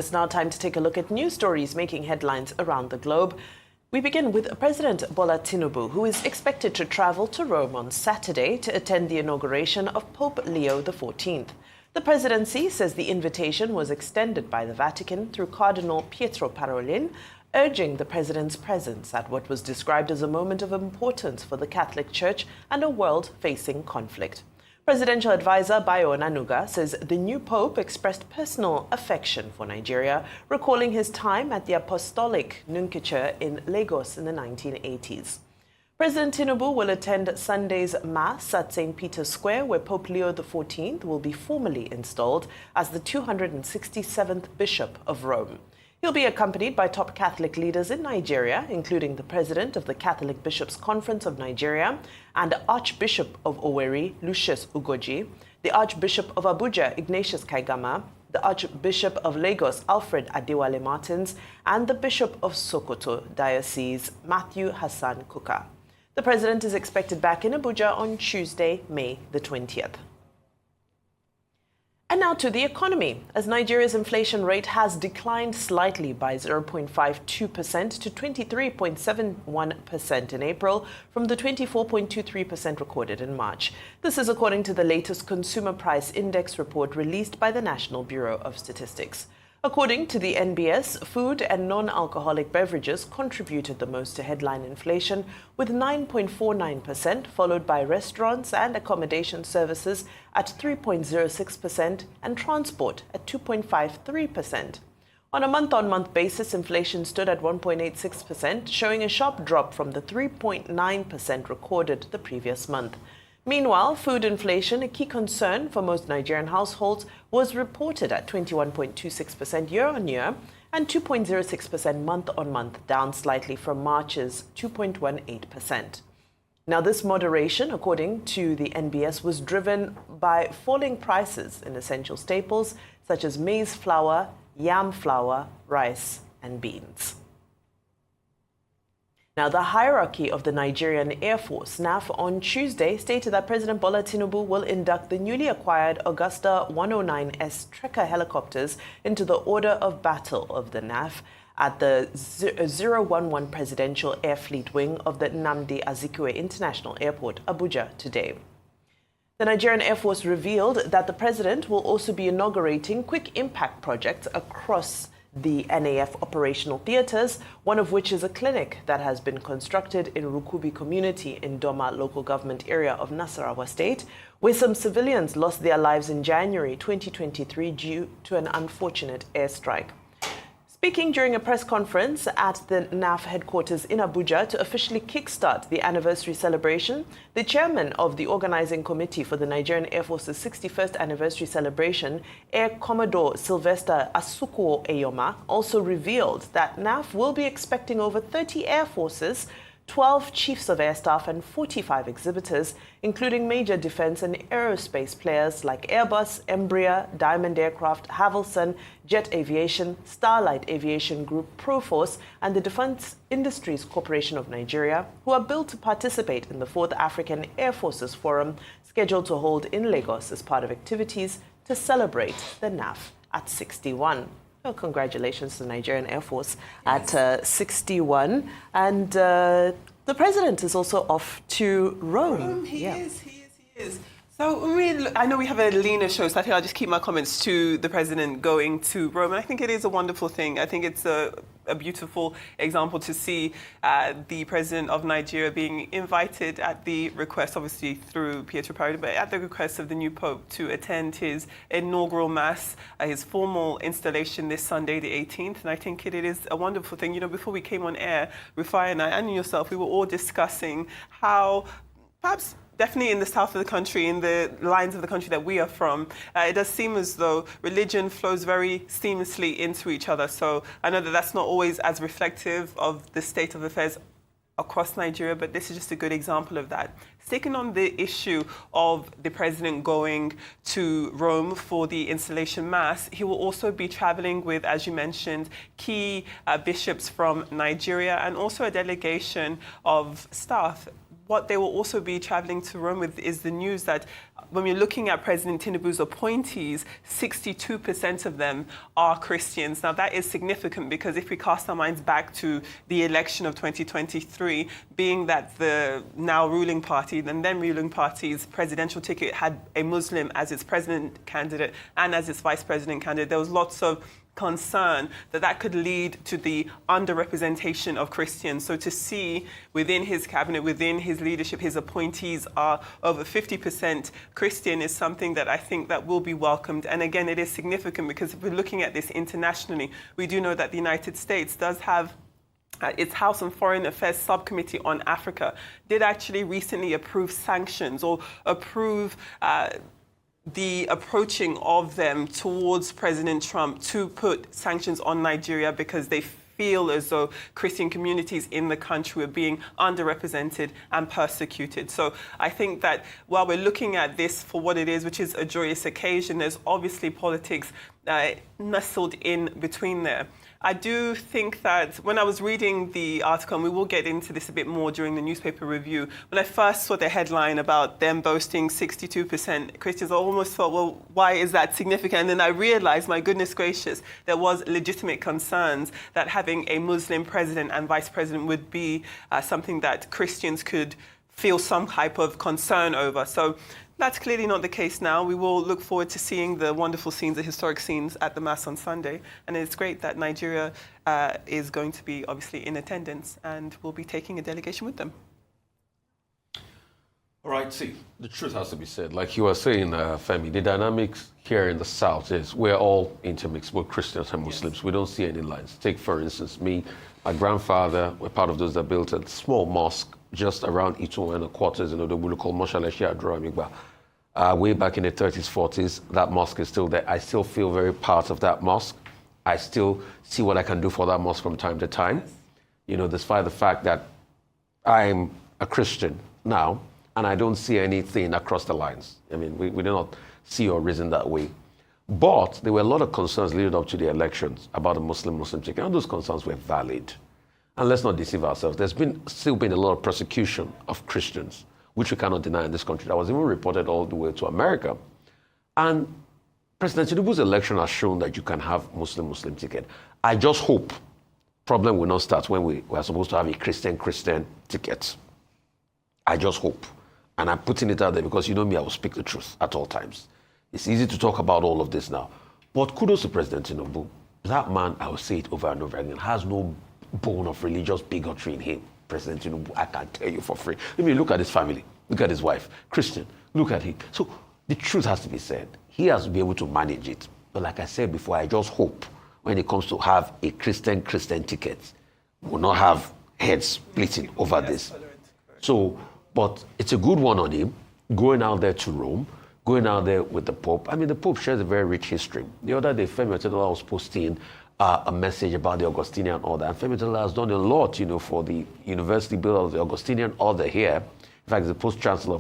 It's now time to take a look at news stories making headlines around the globe. We begin with President Bola Tinubu, who is expected to travel to Rome on Saturday to attend the inauguration of Pope Leo XIV. The presidency says the invitation was extended by the Vatican through Cardinal Pietro Parolin, urging the president's presence at what was described as a moment of importance for the Catholic Church and a world facing conflict. Presidential advisor Bayo Onanuga says the new pope expressed personal affection for Nigeria, recalling his time at the Apostolic Nunciature in Lagos in the 1980s. President Tinubu will attend Sunday's Mass at St. Peter's Square, where Pope Leo XIV will be formally installed as the 267th Bishop of Rome. He'll be accompanied by top Catholic leaders in Nigeria, including the President of the Catholic Bishops' Conference of Nigeria and Archbishop of Owerri, Lucius Ugorji, the Archbishop of Abuja, Ignatius Kaigama, the Archbishop of Lagos, Alfred Martins, and the Bishop of Sokoto Diocese, Matthew Hassan Kukah. The President is expected back in Abuja on Tuesday, May the 20th. And now to the economy, as Nigeria's inflation rate has declined slightly by 0.52% to 23.71% in April from the 24.23% recorded in March. This is according to the latest Consumer Price Index report released by the National Bureau of Statistics. According to the NBS, food and non-alcoholic beverages contributed the most to headline inflation, with 9.49%, followed by restaurants and accommodation services at 3.06% and transport at 2.53%. On a month-on-month basis, inflation stood at 1.86%, showing a sharp drop from the 3.9% recorded the previous month. Meanwhile, food inflation, a key concern for most Nigerian households, was reported at 21.26% year-on-year and 2.06% month-on-month, down slightly from March's 2.18%. Now, this moderation, according to the NBS, was driven by falling prices in essential staples such as maize flour, yam flour, rice, and beans. Now, the hierarchy of the Nigerian Air Force, NAF, on Tuesday stated that President Bola Tinubu will induct the newly acquired Augusta 109S Trekker helicopters into the Order of Battle of the NAF at the 011 Presidential Air Fleet Wing of the Nnamdi Azikiwe International Airport, Abuja, today. The Nigerian Air Force revealed that the president will also be inaugurating quick impact projects across the NAF operational theaters, one of which is a clinic that has been constructed in Rukubi community in Doma local government area of Nasarawa State, where some civilians lost their lives in January 2023 due to an unfortunate airstrike. Speaking during a press conference at the NAF headquarters in Abuja to officially kickstart the anniversary celebration, the chairman of the organizing committee for the Nigerian Air Force's 61st anniversary celebration, Air Commodore Sylvester Asukuo Eyoma, also revealed that NAF will be expecting over 30 air forces, 12 chiefs of air staff and 45 exhibitors, including major defense and aerospace players like Airbus, Embraer, Diamond Aircraft, Havelsan, Jet Aviation, Starlight Aviation Group, Proforce, and the Defense Industries Corporation of Nigeria, who are billed to participate in the 4th African Air Forces Forum, scheduled to hold in Lagos as part of activities to celebrate the NAF at 61. Well, congratulations to the Nigerian Air Force at 61. And the president is also off to Rome. He is. So I know we have a leaner show, so I think I'll just keep my comments to the president going to Rome. And I think it is a wonderful thing. I think it's a beautiful example to see the president of Nigeria being invited at the request, obviously through Pietro Parolin, but at the request of the new pope to attend his inaugural mass, his formal installation this Sunday, the 18th. And I think it is a wonderful thing. You know, before we came on air, Rufai and I and yourself, we were all discussing how perhaps definitely in the south of the country, in the lines of the country that we are from, it does seem as though religion flows very seamlessly into each other. So I know that that's not always as reflective of the state of affairs across Nigeria, but this is just a good example of that. Sticking on the issue of the president going to Rome for the installation mass, he will also be traveling with, as you mentioned, key bishops from Nigeria and also a delegation of staff. what they will also be traveling to Rome with is the news that when we're looking at President Tinubu's appointees, 62% of them are Christians. Now, that is significant because if we cast our minds back to the election of 2023, being that the now ruling party and then ruling party's presidential ticket had a Muslim as its president candidate and as its vice president candidate, there was lots of concern that that could lead to the underrepresentation of Christians. So to see within his cabinet, within his leadership, his appointees are over 50% Christian is something that I think that will be welcomed. And again, it is significant because if we're looking at this internationally, we do know that the United States does have its House and Foreign Affairs Subcommittee on Africa did actually recently approve sanctions or approve the approaching of them towards President Trump to put sanctions on Nigeria because they feel as though Christian communities in the country are being underrepresented and persecuted. So I think that while we're looking at this for what it is, which is a joyous occasion, there's obviously politics nestled in between there. I do think that when I was reading the article, and we will get into this a bit more during the newspaper review, when I first saw the headline about them boasting 62% Christians, I almost thought, well, why is that significant? And then I realized, my goodness gracious, there was legitimate concerns that having a Muslim president and vice president would be something that Christians could feel some type of concern over. So that's clearly not the case now. We will look forward to seeing the wonderful scenes, the historic scenes at the Mass on Sunday. And it's great that Nigeria is going to be obviously in attendance and will be taking a delegation with them. All right, see, the truth has to be said. Like you were saying, Femi, the dynamics here in the South is we're all intermixed, both Christians and Muslims. Yes. We don't see any lines. Take, for instance, me, my grandfather, we're part of those that built a small mosque just around Ito and the quarters in Odumegwu called Moshaleshia Adroamigba. Way back in the 30s, 40s, that mosque is still there. I still feel very part of that mosque. I still see what I can do for that mosque from time to time. You know, despite the fact that I'm a Christian now, and I don't see anything across the lines. I mean, we do not see or reason that way. But there were a lot of concerns leading up to the elections about the Muslim ticket, and those concerns were valid. And let's not deceive ourselves. There's still been a lot of persecution of Christians, which we cannot deny in this country. That was even reported all the way to America. And President Tinubu's election has shown that you can have Muslim ticket. I just hope problem will not start when we are supposed to have a Christian ticket. I just hope. And I'm putting it out there because you know me, I will speak the truth at all times. It's easy to talk about all of this now. But kudos to President Tinubu. That man, I will say it over and over again, has no bone of religious bigotry in him. President Tinubu, I can tell you for free. I mean, look at his family. Look at his wife. Christian. Look at him. So the truth has to be said. He has to be able to manage it. But like I said before, I just hope when it comes to have a Christian ticket, we'll not have heads splitting over this. So, but it's a good one on him, going out there to Rome, going out there with the Pope. I mean, the Pope shares a very rich history. The other day, Femi Otedola was posting a message about the Augustinian order. And Femi Otedola has done a lot, you know, for the university build of the Augustinian order here. In fact, the Pro-Chancellor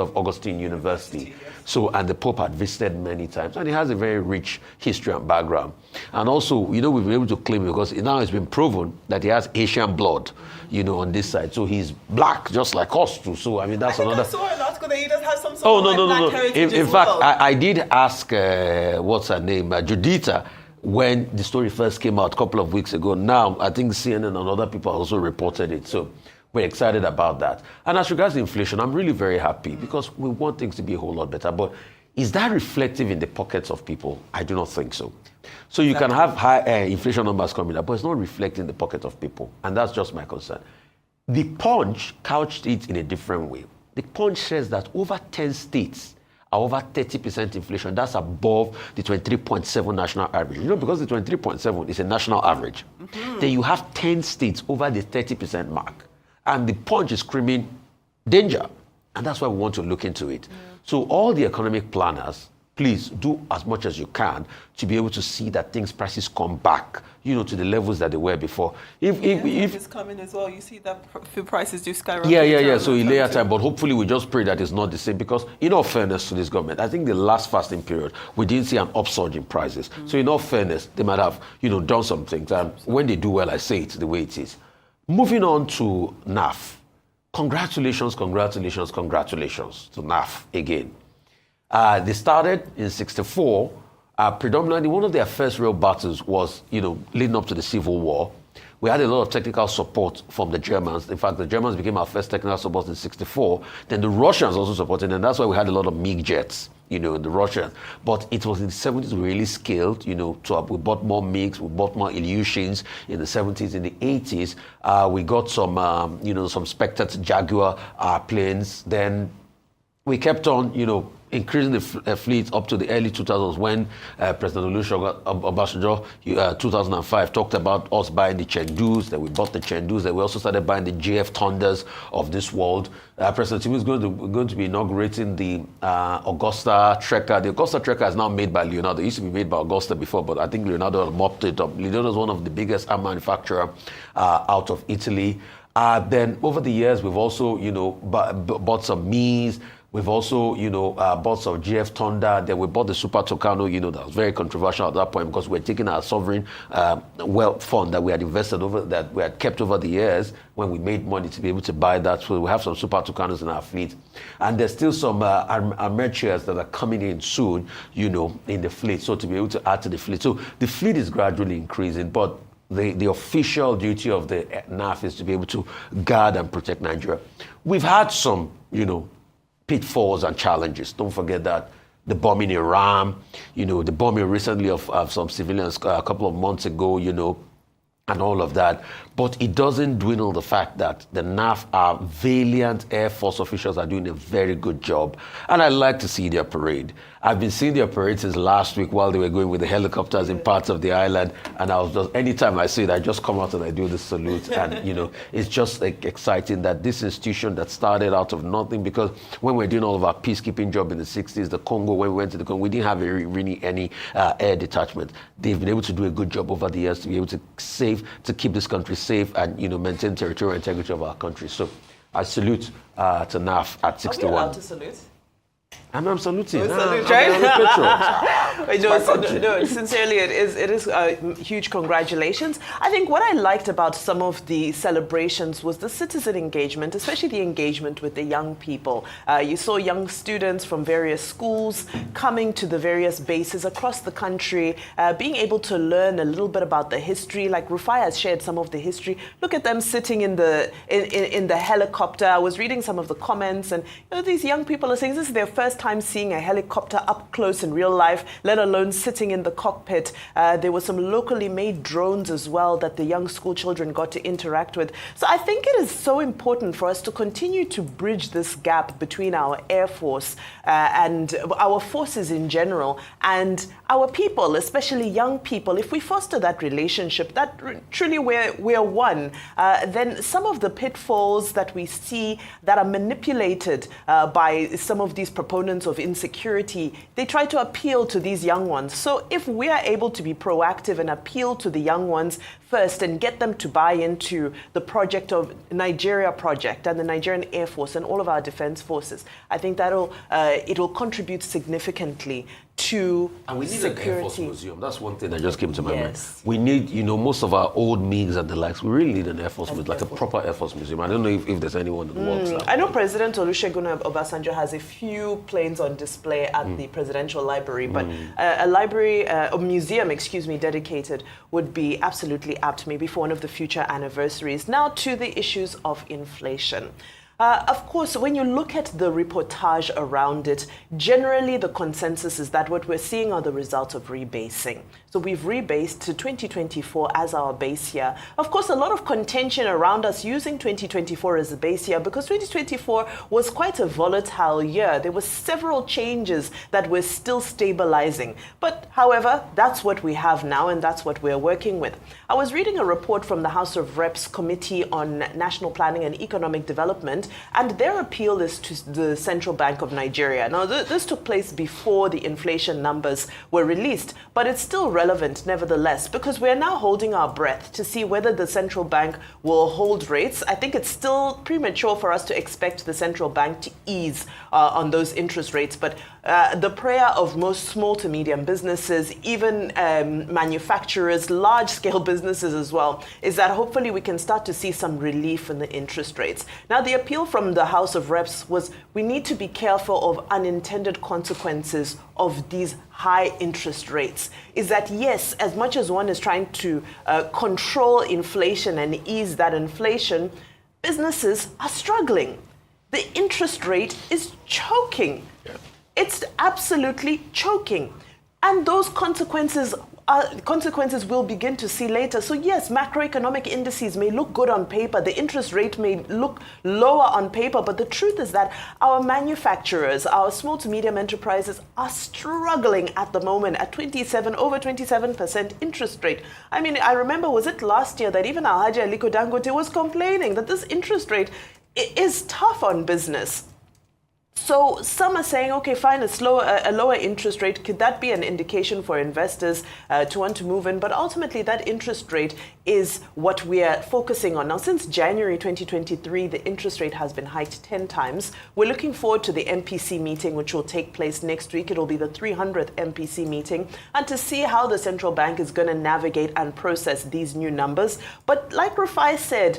of Augustine University. So, and the Pope had visited many times. And he has a very rich history and background. And also, you know, we've been able to claim because now it's been proven that he has Asian blood, you know, on this side. So he's black, just like us too. So, I mean, that's another... I saw an article that he does have some sort of black heritage In fact, I did ask, what's her name, Juditha, when the story first came out a couple of weeks ago. Now, I think CNN and other people also reported it. So we're excited about that. And as regards to inflation, I'm really very happy because we want things to be a whole lot better. But is that reflective in the pockets of people? I do not think so. So you can have high inflation numbers coming up, but it's not reflecting the pocket of people. And that's just my concern. The Punch couched it in a different way. The Punch says that over 10 states are over 30% inflation. That's above the 23.7 national average. You know, because the 23.7 is a national average. Mm-hmm. Then you have 10 states over the 30% mark. And the Punch is screaming danger. And that's why we want to look into it. Yeah. So all the economic planners, please do as much as you can to be able to see that prices come back, you know, to the levels that they were before. If it's coming as well, you see that food prices do skyrocket. Yeah. So in later time, but hopefully we just pray that it's not the same because in all fairness to this government, I think the last fasting period, we didn't see an upsurge in prices. Mm-hmm. So in all fairness, they might have, you know, done some things. And when they do well, I say it the way it is. Moving on to NAF, congratulations to NAF again. They started in 64. Predominantly, one of their first real battles was, leading up to the Civil War. We had a lot of technical support from the Germans. In fact, the Germans became our first technical support in 64. Then the Russians also supported, and that's why we had a lot of MiG jets, in the Russians. But it was in the 70s we really scaled, so we bought more MiGs, we bought more Ilyushins in the 70s. In the 80s, we got some, some Spectre Jaguar planes. Then we kept on, increasing the fleet up to the early 2000s when President Olusegun 2005 talked about us buying the Chengdus. Then we bought the Chengdus. Then we also started buying the GF Thunders of this world. President Tinubu is going to be inaugurating the Augusta Trekker. The Augusta Trekker is now made by Leonardo. It used to be made by Augusta before, but I think Leonardo mopped it up. Leonardo is one of the biggest arm manufacturer out of Italy. Then over the years, we've also, bought some Mies. We've also, bought some GF Thunder. Then we bought the Super Tucano, that was very controversial at that point because we're taking our sovereign wealth fund that we had invested that we had kept over the years when we made money to be able to buy that. So we have some Super Tucanos in our fleet. And there's still some armatures that are coming in soon, in the fleet. So to be able to add to the fleet. So the fleet is gradually increasing, but the official duty of the NAF is to be able to guard and protect Nigeria. We've had some, pitfalls and challenges. Don't forget that the bombing in Iran, the bombing recently of some civilians a couple of months ago, and all of that. But it doesn't dwindle the fact that the NAF are valiant Air Force officials are doing a very good job. And I like to see their parade. I've been seeing their parade since last week while they were going with the helicopters in parts of the island. And I was just, anytime I see it, I just come out and I do the salute. And, it's just exciting that this institution that started out of nothing, because when we were doing all of our peacekeeping job in the 60s, the Congo, when we went to the Congo, we didn't have really any air detachment. They've been able to do a good job over the years to be able to to keep this country safe and, maintain territorial integrity of our country. So I salute to NAF at 61. Are we allowed to salute? I'm saluting. Salute, right? No, sincerely, it is huge congratulations. I think what I liked about some of the celebrations was the citizen engagement, especially the engagement with the young people. You saw young students from various schools coming to the various bases across the country, being able to learn a little bit about the history. Like Rufai has shared some of the history. Look at them sitting in the helicopter. I was reading some of the comments, and these young people are saying this is their first time seeing a helicopter up close in real life, let alone sitting in the cockpit. There were some locally made drones as well that the young school children got to interact with. So I think it is so important for us to continue to bridge this gap between our Air Force and our forces in general and our people, especially young people. If we foster that relationship, that truly we're one, then some of the pitfalls that we see that are manipulated by some of these proponents of insecurity, they try to appeal to these young ones. So if we are able to be proactive and appeal to the young ones first and get them to buy into the project of Nigeria Project and the Nigerian Air Force and all of our defense forces, I think it'll contribute significantly to and we need security. An Air Force museum. That's one thing that just came to my mind. We need, most of our old MiGs and the likes, we really need an Air Force museum, like a proper Air Force museum. I don't know if there's anyone in the world. I know President Olusegun Obasanjo has a few planes on display at the Presidential Library, but a museum, dedicated would be absolutely apt, maybe for one of the future anniversaries. Now to the issues of inflation. Of course, when you look at the reportage around it, generally the consensus is that what we're seeing are the results of rebasing. So we've rebased to 2024 as our base year. Of course, a lot of contention around us using 2024 as a base year because 2024 was quite a volatile year. There were several changes that we're still stabilizing. But however, that's what we have now and that's what we're working with. I was reading a report from the House of Reps Committee on National Planning and Economic Development, and their appeal is to the Central Bank of Nigeria. Now, this took place before the inflation numbers were released, but it's still relevant nevertheless, because we're now holding our breath to see whether the central bank will hold rates. I think it's still premature for us to expect the central bank to ease on those interest rates, but the prayer of most small to medium businesses, even manufacturers, large-scale businesses as well, is that hopefully we can start to see some relief in the interest rates. Now, the appeal appeal from the House of Reps was we need to be careful of unintended consequences of these high interest rates. Is that, yes, as much as one is trying to control inflation and ease that inflation, businesses are struggling. The interest rate is choking. Yeah. It's absolutely choking. And those consequences we'll begin to see later. So yes, macroeconomic indices may look good on paper, the interest rate may look lower on paper, but the truth is that our manufacturers, our small to medium enterprises are struggling at the moment at over 27% interest rate. I mean, I remember, was it last year that even Alhaji Aliko Dangote was complaining that this interest rate is tough on business. So some are saying, okay, fine, a lower interest rate, could that be an indication for investors to want to move in? But ultimately, that interest rate is what we are focusing on. Now, since January 2023, the interest rate has been hiked 10 times. We're looking forward to the MPC meeting, which will take place next week. It'll be the 300th MPC meeting, and to see how the central bank is going to navigate and process these new numbers. But like Rufai said,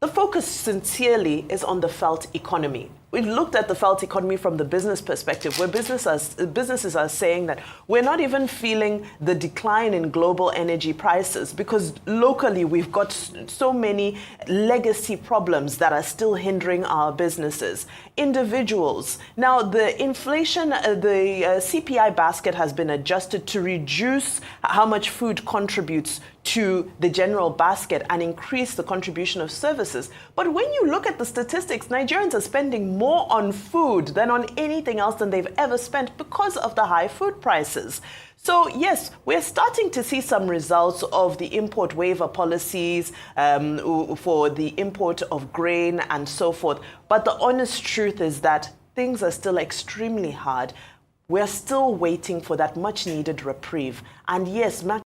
the focus sincerely is on the felt economy. We've looked at the felt economy from the business perspective, where businesses are saying that we're not even feeling the decline in global energy prices because locally we've got so many legacy problems that are still hindering our businesses. Individuals. Now, the inflation, the CPI basket has been adjusted to reduce how much food contributes to the general basket and increase the contribution of services. But when you look at the statistics, Nigerians are spending more on food than on anything else than they've ever spent because of the high food prices. So yes, we're starting to see some results of the import waiver policies for the import of grain and so forth. But the honest truth is that things are still extremely hard. We're still waiting for that much needed reprieve. And yes,